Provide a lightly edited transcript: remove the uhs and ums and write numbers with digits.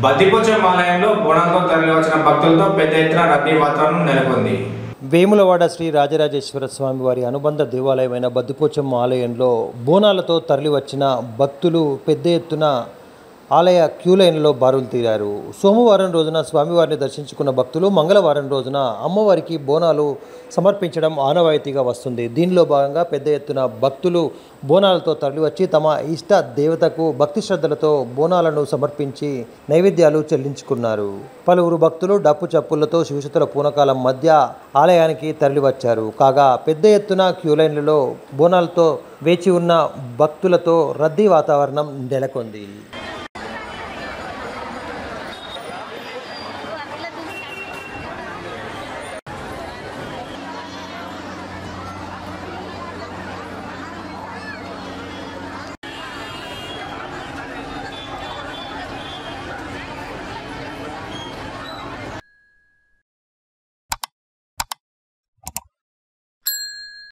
బద్దిపోచమ్మ ఆలయంలో బోనాలతో తరలివచ్చిన భక్తులతో పెద్ద ఎత్తున రద్దీ వాతావరణం నెలకొంది. వేములవాడ శ్రీ రాజరాజేశ్వర స్వామి వారి అనుబంధ దేవాలయమైన బద్దిపోచమ్మ ఆలయంలో బోనాలతో తరలివచ్చిన భక్తులు పెద్ద ఎత్తున ఆలయ క్యూ లైన్లో బారులు తీరారు. సోమవారం రోజున స్వామివారిని దర్శించుకున్న భక్తులు మంగళవారం రోజున అమ్మవారికి బోనాలు సమర్పించడం ఆనవాయితీగా వస్తుంది. దీనిలో భాగంగా పెద్ద ఎత్తున భక్తులు బోనాలతో తరలివచ్చి తమ ఇష్ట దేవతకు భక్తి శ్రద్ధలతో బోనాలను సమర్పించి నైవేద్యాలు చెల్లించుకున్నారు. పలువురు భక్తులు డప్పు చప్పులతో శివశతుల పూనకాలం మధ్య ఆలయానికి తరలివచ్చారు. కాగా పెద్ద ఎత్తున క్యూ లైన్లలో బోనాలతో వేచి ఉన్న భక్తులతో రద్దీ వాతావరణం నెలకొంది.